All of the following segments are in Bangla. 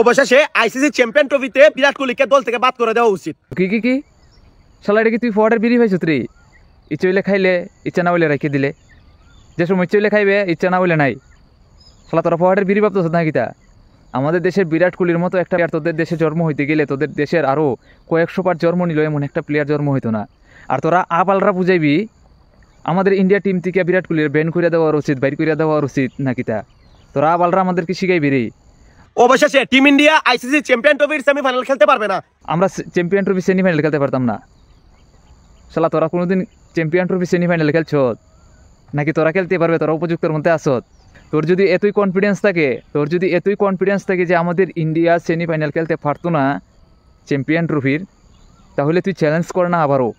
অবশেষে আইসিসি চ্যাম্পিয়ন ট্রফিতে বিরাট কোহলিকে দল থেকে বাদ করে দেওয়া উচিত। কি শালা এটা কি তুই ফরওয়ার্ডের বিড়ি পাইছ রে? ইচ্ছে হইলে খাইলে ইচ্ছা না হইলে রেখে দিলে, যে সময় ইচ্ছে হইলে খাইবে ইচ্ছা না হইলে নাই। শালা তোরা ফরওয়ার্ডের বিড়ি ভাবতেছ না কিতা? আমাদের দেশের বিরাট কোহলির মতো একটা প্লেয়ার তোদের দেশে জন্ম হইতে গেলে তোদের দেশের আরও কয়েকশো বার জন্ম নিল এমন একটা প্লেয়ার জন্ম হইতো না। আর তোরা আবালরা বুঝাইবি আমাদের ইন্ডিয়া টিম থেকে বিরাট কোহলির ব্যান করে দেওয়ার উচিত, বাইর করে দেওয়ার উচিত না কিতা? তোরা আবালরা আমাদেরকে শিখাইবি রে। অবশেষে টিম ইন্ডিয়া আইসিসি চ্যাম্পিয়ন ট্রফির সেমিফাইনাল খেলতে পারবে না। আমরা চ্যাম্পিয়ন ট্রফি সেমিফাইনাল খেলতে পারতাম না। শালা তোরা কোনোদিন চ্যাম্পিয়ন ট্রফি সেমিফাইনাল খেলছ নাকি? তোরা খেলতে পারবে? তোরা উপযুক্তর মধ্যে আসত? তোর যদি এতই কনফিডেন্স থাকে যে আমাদের ইন্ডিয়া সেমিফাইনাল খেলতে পারতো না চ্যাম্পিয়ন ট্রফির, তাহলে তুই চ্যালেঞ্জ কর না আবারও।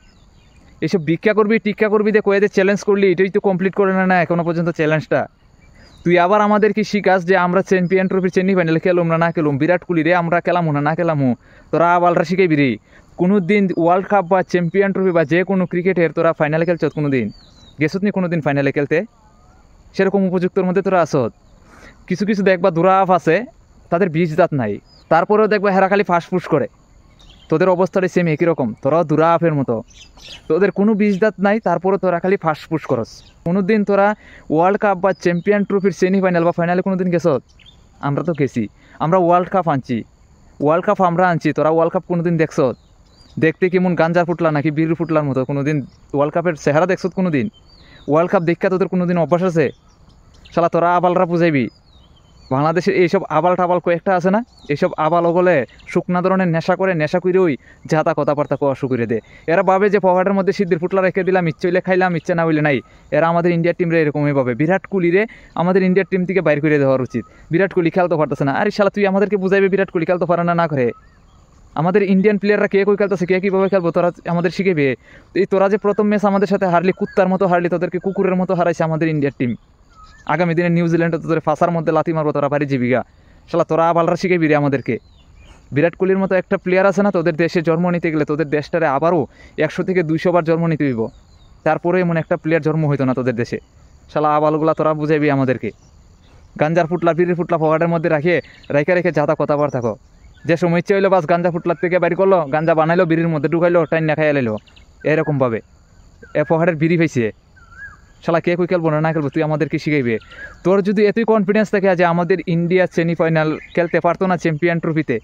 এসব ভিক্ষা করবি টিক্কা করবি দেখো, এদের চ্যালেঞ্জ করলি এটাই তো কমপ্লিট করে না এখনো পর্যন্ত চ্যালেঞ্জটা। তুই আবার আমাদেরকে শিখাস যে আমরা চ্যাম্পিয়ন ট্রফির সেমিফাইনাল খেলুম না খেলুম, বিরাট কোহলি রে আমরা খেলামো না খেলামো। তোরা আবালরা শিখাইবি রে। কোনো দিন ওয়ার্ল্ড কাপ বা চ্যাম্পিয়ন ট্রফি বা যে কোনো ক্রিকেটের তোরা ফাইনালে খেলছ? কোনো দিন গেছত নি কোনো দিন ফাইনালে খেলতে? সেরকম উপযুক্তর মধ্যে তোরা আসত? কিছু দেখবা দুরাফ আছে, তাদের বীজ দাঁত নাই, তারপরেও দেখবা হেরা খালি ফাঁসফুস করে। তোদের অবস্থাটা সেম একই রকম, তোরাও দুরাফের মতো। তোদের কোনো বীজ দাঁত নাই, তারপরে তোরা খালি ফাঁসফুস করস। কোনো দিন তোরা ওয়ার্ল্ড কাপ বা চ্যাম্পিয়ন ট্রফির সেমিফাইনাল বা ফাইনালে কোনো দিন গেছত? আমরা তো গেছি। আমরা ওয়ার্ল্ড কাপ আমরা আনছি। তোরা ওয়ার্ল্ড কাপ কোনো দিন দেখছ? দেখতে কেমন গাঞ্জার ফুটলা নাকি বীর ফুটলার মতো? কোনো দিন ওয়ার্ল্ড কাপের চেহারা দেখছ? কোনো দিন ওয়ার্ল্ড কাপ দেখা তোদের কোনো দিন অভ্যাস আছে? শালা তোরা আবালরা বুঝাইবি। বাংলাদেশের এইসব আবাল টাবাল কয়েকটা আছে না, এইসব আবাল ওগলে শুকনা ধরনের নেশা করে ওই যাতা কথাবার্তা কষু করে দে। এরা ভাবে যে পকেটের মধ্যে সিদ্ধির ফুটলা রেখে দিলাম, ইচ্ছে হইলে খাইলাম ইচ্ছে না হইলে নাই। এরা আমাদের ইন্ডিয়ার টিমরে এরকমই ভাবে। বিরাট কোহলিরে আমাদের ইন্ডিয়ার টিম থেকে বাইর করে দেওয়ার উচিত। বিরাট কোহলি খেলতে পারতেছে না। আরে শালা তুই আমাদেরকে বুঝাইবে বিরাট কোহলি খেলতে পারে না করে? আমাদের ইন্ডিয়ান প্লেয়াররা কে কই খেলতেছে, কে কীভাবে খেলবো তোরা আমাদের শিখেবে। এই তোরা যে প্রথম ম্যাচ আমাদের সাথে হারলি, কুত্তার মতো হারলি, তোদেরকে কুকুরের মতো হারাইছে আমাদের ইন্ডিয়ার টিম। আগামী দিনে নিউজিল্যান্ডে তোদের ফাঁসার মধ্যে লাথি মারবো তোরা পারি জীবিকা। শালা তোরা আবালরা শিখেবি রে আমাদেরকে। বিরাট কোহলির মতো একটা প্লেয়ার আছে না, তোদের দেশে জন্ম নিতে গেলে তোদের দেশটারে আবারও 100 থেকে 200 বার জন্ম নিতে হইব, তারপরে এমন একটা প্লেয়ার জন্ম হইতো না তোদের দেশে। শালা আবালগুলা তোরা বুঝাইবি আমাদেরকে। গাঞ্জার ফুটলা বিড়ির ফুটলা পকেটের মধ্যে রেখে যাতা কথাবার থাকো। যে সময় ইচ্ছে হইলো বাস গাঞ্জা ফুটলার থেকে বাইর করলো, গাঞ্জা বানাইলো, বিড়ির মধ্যে ঢুকাইলো, টাইন না খাইয়া লাইলো, এরকমভাবে এ পকেটের বিড়ি পাইছে। শালা কে কই খেলবো না খেলবো তুই আমাদেরকে শিখাইবে। তোর যদি এতই কনফিডেন্স থাকে যে আমাদের ইন্ডিয়া সেমিফাইনাল খেলতে পারতো না চ্যাম্পিয়ন ট্রফিতে,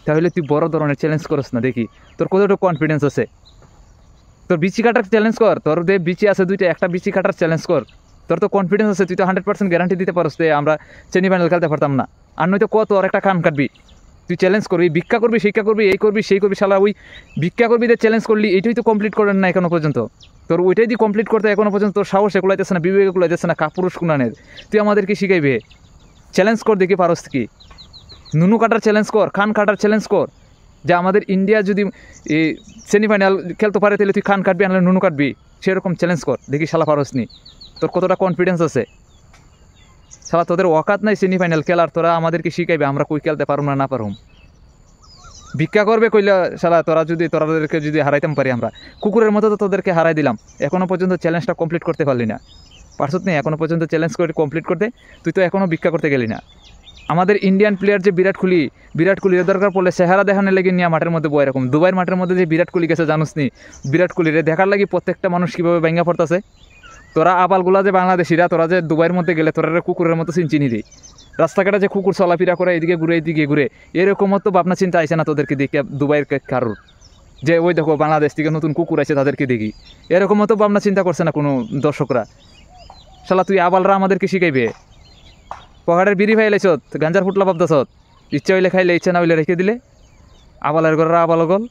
তাহলে তুই বড় ধরনের চ্যালেঞ্জ করস না দেখি তোর কতটুকু কনফিডেন্স আছে। তোর বিচি কাটার চ্যালেঞ্জ কর, তোর যে বিচি আছে দুইটা, একটা বিচি কাটার চ্যালেঞ্জ কর। তোর তো কনফিডেন্স আছে, তুই তো 100% গ্যারান্টি দিতে পারস যে আমরা সেমিফাইনাল খেলতে পারতাম না। আর নয়তো কত আর একটা কান কাটবি, তুই চ্যালেঞ্জ করবি, ভিক্ষা করবি, শিক্ষা করবি, এই করবি সেই করবি। শালা ওই ভিক্ষা করবি যে চ্যালেঞ্জ করলি, এইটাই তো কমপ্লিট করেন না এখনো পর্যন্ত। তোর ওইটাই দিয়ে কমপ্লিট করতে এখনো পর্যন্ত তোর সাহস এগুলাইতেছে না, বিবেক এগুলাইতেছে না, কাপুরুষ কুনানের। তুই আমাদেরকে শিখাইবে? চ্যালেঞ্জ কর দেখি পারস কি। নুনু কাটার চ্যালেঞ্জ কর, খান কাটার চ্যালেঞ্জ কর, যে আমাদের ইন্ডিয়া যদি এই সেমিফাইনাল খেলতে পারে তাহলে তুই খান কাটবি, আনলে নুনু কাটবি, সেরকম চ্যালেঞ্জ কর দেখি শালা পারস নি। তোর কতটা কনফিডেন্স আছে? শালা তোদের ওয়াকাত নাই সেমিফাইনাল খেলার, তোরা আমাদেরকে শিখাইবে আমরা কই খেলতে পারুম না পারুম। ভিক্ষা করবে কইলে শালা তোরাদেরকে যদি হারাইতাম পারি আমরা, কুকুরের মতো তো তোদেরকে হারাই দিলাম। এখনও পর্যন্ত চ্যালেঞ্জটা কমপ্লিট করতে পারলি না, পারছত নেই এখনও পর্যন্ত চ্যালেঞ্জ করে কমপ্লিট করতে। তুই তো এখনও ভিক্ষা করতে গেলি না। আমাদের ইন্ডিয়ান প্লেয়ার যে বিরাট কোহলির দরকার পড়লে চেহারা দেখানোর লেগে নিয়ে মাঠের মধ্যে বয় এরকম। দুবাইয়ের মাঠের মধ্যে যে বিরাট কোহলি গেছে জানুস নি? বিরাট কোহলিরে দেখার লাগি প্রত্যেকটা মানুষ কীভাবে ভেঙে পড়তেছে। তোরা আবালগুলা যে বাংলাদেশিরা, তোরা যে দুবাইয়ের মধ্যে গেলে তোরা কুকুরের মতো চিনি দিই। রাস্তাঘাটে যে কুকুর চলাফেরা করে, এদিকে ঘুরে এরকম তো ভাবনা চিন্তা আইসে না তোদেরকে দেখে দুবাইয়ের কারোর, যে ওই দেখো বাংলাদেশ থেকে নতুন কুকুর আছে তাদেরকে দেখি, এরকম তো ভাবনা চিন্তা করছে না কোনো দর্শকরা। শালা তুই আবালরা আমাদেরকে শিখাইবে? পকেটের বিড়ি ফাইলাইছত, গাঞ্জার ফুটলা ভাবতেছত, ইচ্ছা হইলে খাইলে ইচ্ছা না হইলে রেখে দিলে। আবালের ঘরেরা আবাল গল।